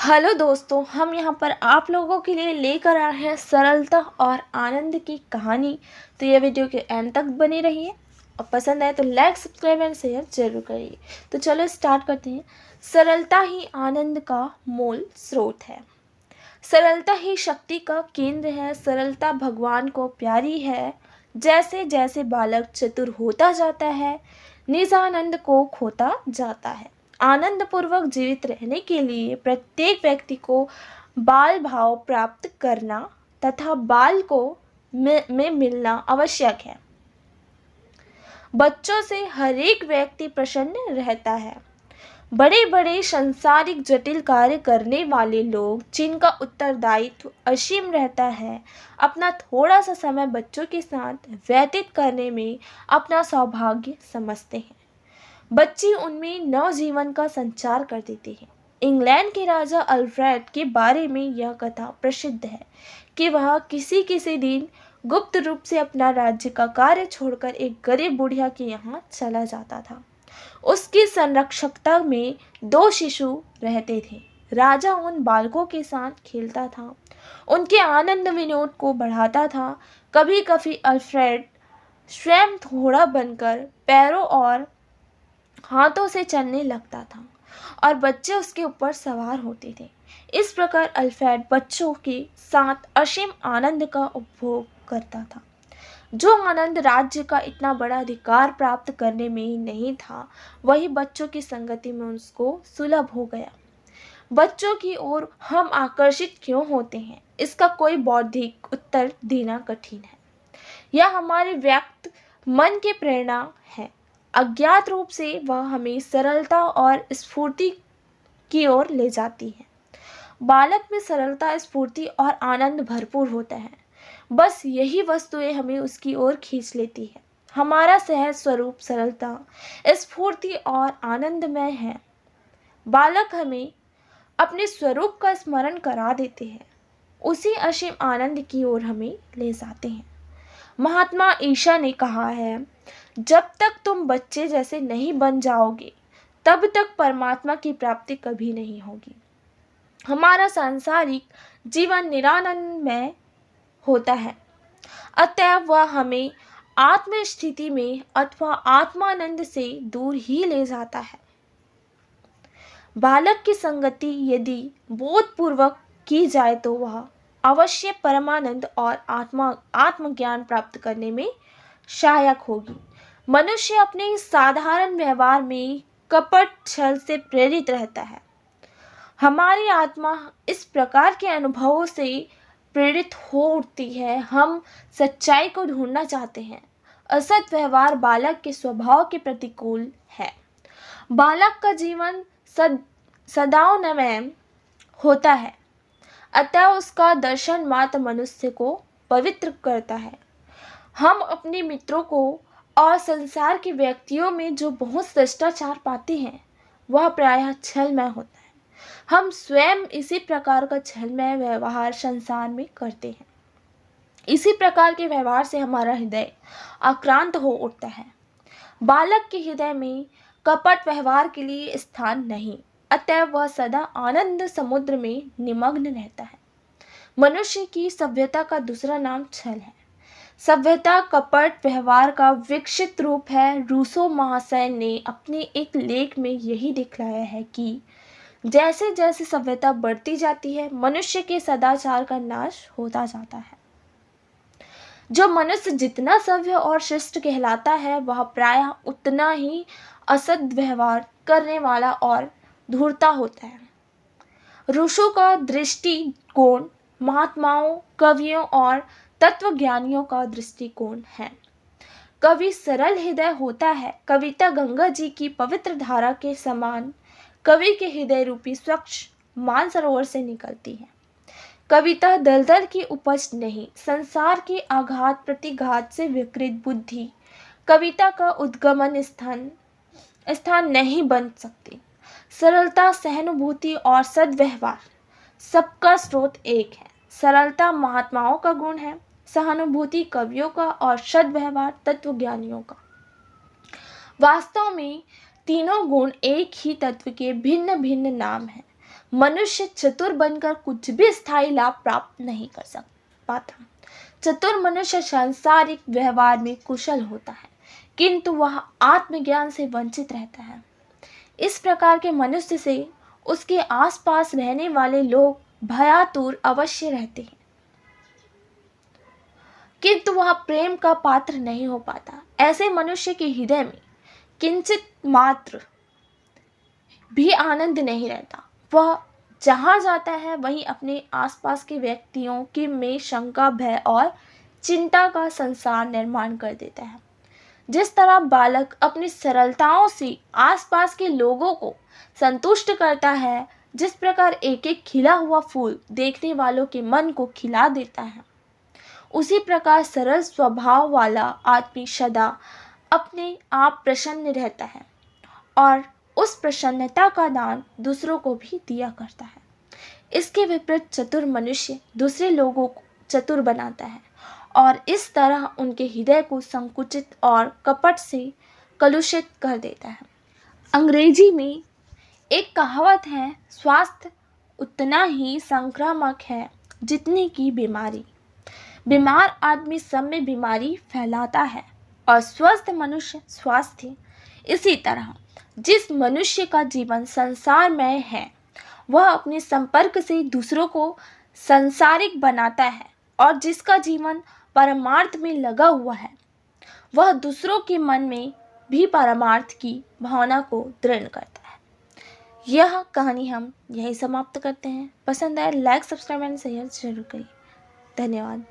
Hello दोस्तों, हम यहाँ पर आप लोगों के लिए लेकर आए हैं सरलता और आनंद की कहानी। तो ये वीडियो के एंड तक बनी रहिए और पसंद आए तो लाइक, सब्सक्राइब एंड शेयर जरूर करिए। तो चलो स्टार्ट करते हैं। सरलता ही आनंद का मूल स्रोत है। सरलता ही शक्ति का केंद्र है। सरलता भगवान को प्यारी है। जैसे जैसे बालक चतुर होता जाता है, निजानंद को खोता जाता है। आनंद पूर्वक जीवित रहने के लिए प्रत्येक व्यक्ति को बाल भाव प्राप्त करना तथा बाल को में मिलना आवश्यक है। बच्चों से हर एक व्यक्ति प्रसन्न रहता है। बड़े बड़े सांसारिक जटिल कार्य करने वाले लोग, जिनका उत्तरदायित्व असीम रहता है, अपना थोड़ा सा समय बच्चों के साथ व्यतीत करने में अपना सौभाग्य समझते हैं। बच्चे उनमें नवजीवन का संचार कर देते हैं। इंग्लैंड के राजा अल्फ्रेड के बारे में यह कथा प्रसिद्ध है कि वह किसी किसी दिन गुप्त रूप से अपना राज्य का कार्य छोड़कर एक गरीब बुढ़िया के यहाँ चला जाता था। उसकी संरक्षकता में 2 शिशु रहते थे। राजा उन बालकों के साथ खेलता था, उनके आनंद विनोद को बढ़ाता था। कभी कभी अल्फ्रेड स्वयं घोड़ा बनकर पैरों और हाथों से चलने लगता था और बच्चे उसके ऊपर सवार होते थे। इस प्रकार अल्फ्रेड बच्चों के साथ असीम आनंद का उपभोग करता था। जो आनंद राज्य का इतना बड़ा अधिकार प्राप्त करने में ही नहीं था, वही बच्चों की संगति में उसको सुलभ हो गया। बच्चों की ओर हम आकर्षित क्यों होते हैं, इसका कोई बौद्धिक उत्तर देना कठिन है। यह हमारे व्यक्त मन की प्रेरणा है। अज्ञात रूप से वह हमें सरलता और स्फूर्ति की ओर ले जाती है। बालक में सरलता, स्फूर्ति और आनंद भरपूर होता है। बस यही वस्तुएं हमें उसकी ओर खींच लेती है। हमारा सहज स्वरूप सरलता, स्फूर्ति और आनंदमय है। बालक हमें अपने स्वरूप का स्मरण करा देते हैं, उसी असीम आनंद की ओर हमें ले जाते हैं। महात्मा ईशा ने कहा है, जब तक तुम बच्चे जैसे नहीं बन जाओगे, तब तक परमात्मा की प्राप्ति कभी नहीं होगी। हमारा सांसारिक जीवन निरानंदमय होता है, अतः वह हमें आत्म स्थिति में अथवा आत्मानंद से दूर ही ले जाता है। बालक की संगति यदि बोधपूर्वक की जाए तो वह अवश्य परमानंद और आत्मज्ञान प्राप्त करने में सहायक होगी। मनुष्य अपने साधारण व्यवहार में कपट छल से प्रेरित रहता है। हमारी आत्मा इस प्रकार के अनुभवों से प्रेरित हो उठती है। हम सच्चाई को ढूंढना चाहते हैं। असत व्यवहार बालक के स्वभाव के प्रतिकूल है। बालक का जीवन सदानवय होता है, अतः उसका दर्शन मात्र मनुष्य को पवित्र करता है। हम अपने मित्रों को और संसार के व्यक्तियों में जो बहुत शिष्टाचार पाते हैं, वह प्रायः छलमय होता है। हम स्वयं इसी प्रकार का छलमय व्यवहार संसार में करते हैं। इसी प्रकार के व्यवहार से हमारा हृदय आक्रांत हो उठता है। बालक के हृदय में कपट व्यवहार के लिए स्थान नहीं, अतः वह सदा आनंद समुद्र में निमग्न रहता है। मनुष्य की सभ्यता का दूसरा नाम छल है। सभ्यता कपट व्यवहार का विकसित रूप है। रूसो महाशय ने अपने एक लेख में यही दिखलाया है कि जैसे जैसे सभ्यता बढ़ती जाती है, मनुष्य के सदाचार का नाश होता जाता है। जो मनुष्य जितना सभ्य और शिष्ट कहलाता है, वह प्रायः उतना ही असद व्यवहार करने वाला और धूर्ता होता है। रूसो का दृष्टिकोण महात्माओं, कवियों और तत्वज्ञानियों का दृष्टिकोण है। कवि सरल हृदय होता है। कविता गंगा जी की पवित्र धारा के समान कवि के हृदय रूपी स्वच्छ मानसरोवर से निकलती है। कविता दलदल की उपज नहीं, संसार के आघात प्रतिघात से विकृत बुद्धि कविता का उद्गमन स्थान नहीं बन सकती। सरलता, सहानुभूति और सद्व्यवहार सबका स्रोत एक है। सरलता महात्माओं का गुण है, सहानुभूति कवियों का और सद्व्यवहार तत्वज्ञानियों का। वास्तव में तीनों गुण एक ही तत्व के भिन्न भिन्न नाम हैं। मनुष्य चतुर बनकर कुछ भी स्थायी लाभ प्राप्त नहीं कर पाता। चतुर मनुष्य सांसारिक व्यवहार में कुशल होता है, किंतु वह आत्मज्ञान से वंचित रहता है। इस प्रकार के मनुष्य से उसके आसपास रहने वाले लोग भयातुर अवश्य रहते हैं, किंतु वह प्रेम का पात्र नहीं हो पाता। ऐसे मनुष्य के हृदय में किंचित मात्र भी आनंद नहीं रहता। वह जहाँ जाता है वहीं अपने आसपास के व्यक्तियों के में शंका, भय और चिंता का संसार निर्माण कर देता है। जिस तरह बालक अपनी सरलताओं से आसपास के लोगों को संतुष्ट करता है, जिस प्रकार एक एक खिला हुआ फूल देखने वालों के मन को खिला देता है, उसी प्रकार सरल स्वभाव वाला आदमी सदा अपने आप प्रसन्न रहता है और उस प्रसन्नता का दान दूसरों को भी दिया करता है। इसके विपरीत चतुर मनुष्य दूसरे लोगों को चतुर बनाता है और इस तरह उनके हृदय को संकुचित और कपट से कलुषित कर देता है। अंग्रेजी में एक कहावत है, स्वास्थ्य उतना ही संक्रामक है जितनी की बीमारी। बीमार आदमी सब में बीमारी फैलाता है और स्वस्थ मनुष्य स्वास्थ्य। इसी तरह जिस मनुष्य का जीवन संसारमय है, वह अपने संपर्क से दूसरों को संसारिक बनाता है, और जिसका जीवन परमार्थ में लगा हुआ है, वह दूसरों के मन में भी परमार्थ की भावना को दृढ़ करता है। यह कहानी हम यही समाप्त करते हैं। पसंद आए लाइक, सब्सक्राइब एंड शेयर जरूर करिए। धन्यवाद।